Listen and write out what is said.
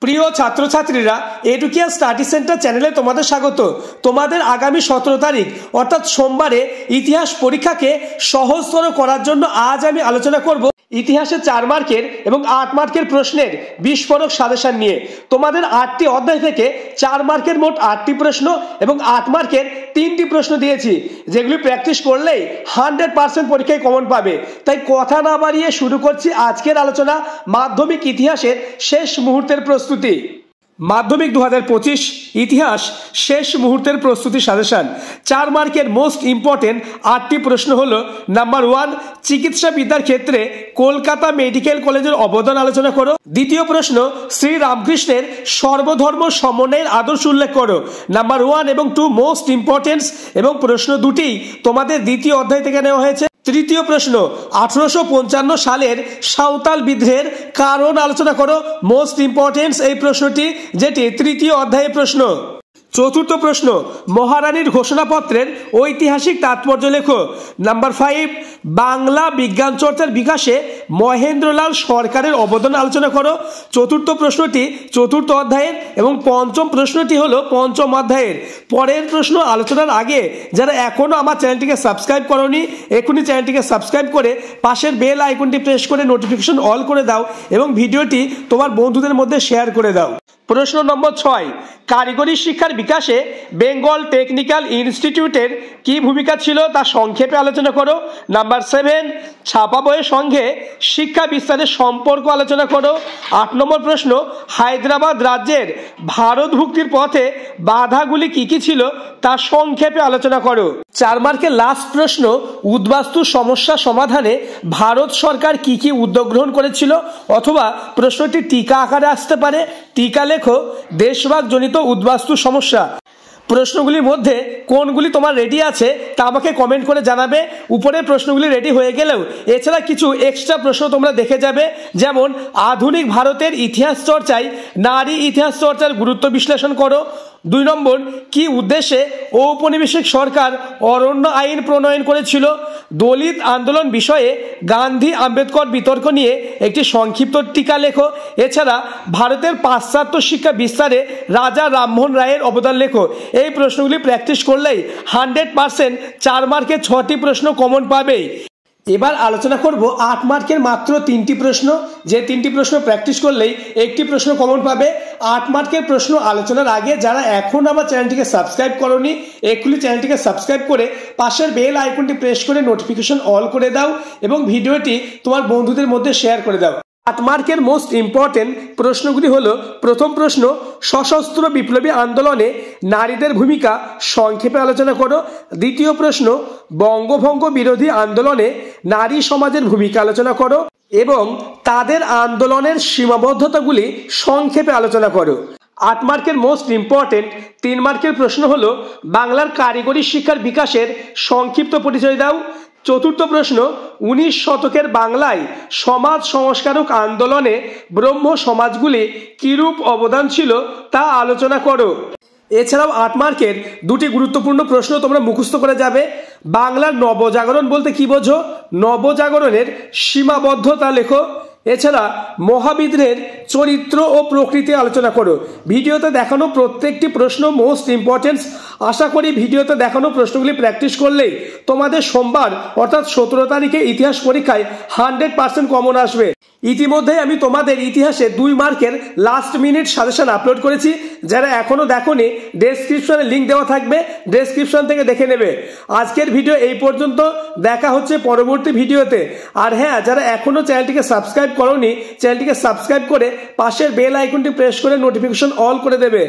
প্রিয় ছাত্রছাত্রীরা, educare study centre চ্যানেলে তোমাদের স্বাগত। তোমাদের আগামী 17 তারিখ অর্থাৎ সোমবারে ইতিহাস পরীক্ষাকে সহজতর করার জন্য আজ আমি আলোচনা করব ইতিহাসে 4 মার্কের এবং 8 মার্কের প্রশ্নের বিস্ফোরক সাজেশন নিয়ে। তোমাদের 8টি অধ্যায় থেকে 4 মার্কের মোট 8টি প্রশ্ন এবং 8 মার্কের 3টি প্রশ্ন দিয়েছি, যেগুলি প্র্যাকটিস করলেই 100% পরীক্ষায় কমন পাবে। তাই কথা না বাড়িয়ে শুরু করছি আজকের আলোচনা, মাধ্যমিক ইতিহাসের শেষ মুহূর্তের প্রস্তুতি। মাধ্যমিক 2025 ইতিহাস শেষ মুহূর্তের প্রস্তুতি সাজেশন। 4 মার্কের মোস্ট ইম্পর্টেন্ট 8টি প্রশ্ন হলো: নাম্বার 1, চিকিৎসা বিদ্যার ক্ষেত্রে কলকাতা মেডিকেল কলেজের অবদান আলোচনা করো। দ্বিতীয় প্রশ্ন, শ্রী রামকৃষ্ণের সর্বধর্ম সমন্বয়ের আদর্শ উল্লেখ করো। নাম্বার 1 এবং 2 মোস্ট ইম্পর্টেন্ট এবং প্রশ্ন দুটি তোমাদের দ্বিতীয় অধ্যায় থেকে নেওয়া হয়েছে। তৃতীয় প্রশ্ন, 1855 সালের সাঁওতাল বিদ্রোহের কারণ আলোচনা করো। মোস্ট ইম্পর্টেন্ট এই প্রশ্নটি, যেটি তৃতীয় অধ্যায়ের প্রশ্ন। চতুর্থ প্রশ্ন, মহারানীর ঘোষণাপত্রের ঐতিহাসিক তাৎপর্য লেখো। নাম্বার 5, বাংলা বিজ্ঞান চর্চার বিকাশে মহেন্দ্রলাল সরকারের অবদান আলোচনা করো। চতুর্থ প্রশ্নটি চতুর্থ অধ্যায়ের এবং পঞ্চম প্রশ্নটি হলো পঞ্চম অধ্যায়ের। পরের প্রশ্ন আলোচনার আগে যারা এখনো আমার চ্যানেলটিকে সাবস্ক্রাইব করোনি, এখনই চ্যানেলটিকে সাবস্ক্রাইব করে পাশের বেল আইকনটি প্রেস করে নোটিফিকেশন অল করে দাও এবং ভিডিওটি তোমার বন্ধুদের মধ্যে শেয়ার করে দাও। প্রশ্ন নম্বর 6, কারিগরি শিক্ষার বিকাশে বেঙ্গল টেকনিক্যাল ইনস্টিটিউটের কি ভূমিকা ছিল তা সংক্ষেপে আলোচনা করো। নাম্বার 7, ছাপা বইয়ের সঙ্গে শিক্ষা বিস্তারের সম্পর্ক আলোচনা করো। 8 নম্বর প্রশ্ন, হায়দ্রাবাদ রাজ্যের ভারতভুক্তির পথে বাধাগুলি কি কি ছিল তা সংক্ষেপে আলোচনা করো। 4 মার্কের লাস্ট প্রশ্ন, উদ্বাস্তু সমস্যা সমাধানে ভারত সরকার কি কি উদ্যোগ গ্রহণ করেছিল, অথবা প্রশ্নটি টিকা আকারে আসতে পারে। টিকা লেখো, দেশভাগ জনিত উদ্বাস্তু সমস্যা। প্রশ্নগুলির মধ্যে কোনগুলি তোমার রেডি আছে তা আমাকে কমেন্ট করে জানাবে। উপরের প্রশ্নগুলি রেডি হয়ে গেলেও এছাড়া কিছু এক্সট্রা প্রশ্ন তোমরা দেখে যাবে, যেমন আধুনিক ভারতের ইতিহাস চর্চায় নারী ইতিহাস চর্চার গুরুত্ব বিশ্লেষণ করো। 2 নম্বর, কি উদ্দেশ্যে ঔপনিবেশিক সরকার অরণ্য আইন প্রণয়ন করেছিল। দলিত আন্দোলন বিষয়ে গান্ধী আম্বেদকর বিতর্ক নিয়ে একটি সংক্ষিপ্ত টিকা লেখো। এছাড়া ভারতের পাশ্চাত্য শিক্ষা বিস্তারে রাজা রামমোহন রায়ের অবদান লেখো। এই প্রশ্নগুলি প্র্যাকটিস করলেই 100% 4 মার্কের 6টি প্রশ্ন কমন পাবেই। এবার আলোচনা করব 8 মার্কের মাত্র 3টি প্রশ্ন, যে 3টি প্রশ্ন প্র্যাকটিস করলেই একটি প্রশ্ন কমন পাবে। 8 মার্কের প্রশ্ন আলোচনার আগে যারা এখন আমার চ্যানেলটিকে সাবস্ক্রাইব করোনি, এক্ষুনি চ্যানেলটিকে সাবস্ক্রাইব করে পাশের বেল আইকনটি প্রেস করে নোটিফিকেশন অল করে দাও এবং ভিডিওটি তোমার বন্ধুদের মধ্যে শেয়ার করে দাও। 8 মার্কের মোস্ট ইম্পর্টেন্ট প্রশ্নগুলি হলো: প্রথম প্রশ্ন, সশস্ত্র বিপ্লবী আন্দোলনে নারীদের ভূমিকা সংক্ষেপে আলোচনা করো। দ্বিতীয় প্রশ্ন, বঙ্গভঙ্গ বিরোধী আন্দোলনে নারী সমাজের ভূমিকা আলোচনা করো এবং তাদের আন্দোলনের সীমাবদ্ধতাগুলি সংক্ষেপে আলোচনা করো। 8 মার্কের মোস্ট ইম্পর্টেন্ট 3 মার্কের প্রশ্ন হলো: বাংলার কারিগরি শিক্ষার বিকাশের সংক্ষিপ্ত পরিচয় দাও। চতুর্থ প্রশ্ন, 19 শতকের বাংলায় সমাজ সংস্কারক আন্দোলনে ব্রহ্ম সমাজগুলি কিরূপ অবদান ছিল তা আলোচনা করো। এছাড়াও 8 মার্কের 2টি গুরুত্বপূর্ণ প্রশ্ন তোমরা মুখস্থ করে যাবে। বাংলার নবজাগরণ বলতে কি বোঝো, নবজাগরণের সীমাবদ্ধতা লেখো। এছাড়া মহাবিদ্রোহের চরিত্র ও প্রকৃতি আলোচনা করো। ভিডিওতে দেখানো প্রত্যেকটি প্রশ্ন মোস্ট ইম্পর্টেন্ট। আশা করি ভিডিওতে দেখানো প্রশ্নগুলি প্র্যাকটিস করলেই তোমাদের সোমবার অর্থাৎ 17 তারিখে ইতিহাস পরীক্ষায় 100% কমন আসবে। ইতিমধ্যে আমি তোমাদের ইতিহাসে 2 মার্কের লাস্ট মিনিট সাজেশন আপলোড করেছি, যারা এখনো দেখোনি ডেসক্রিপশনে লিঙ্ক দেওয়া থাকবে, ডেসক্রিপশন থেকে দেখে নেবে। আজকের ভিডিও এই পর্যন্ত, দেখা হচ্ছে পরবর্তী ভিডিওতে। আর হ্যাঁ, যারা এখনো চ্যানেলটিকে সাবস্ক্রাইব করোনি, চ্যানেলটিকে সাবস্ক্রাইব করে পাশের বেল আইকনটি প্রেস করে নোটিফিকেশন অল করে দেবে।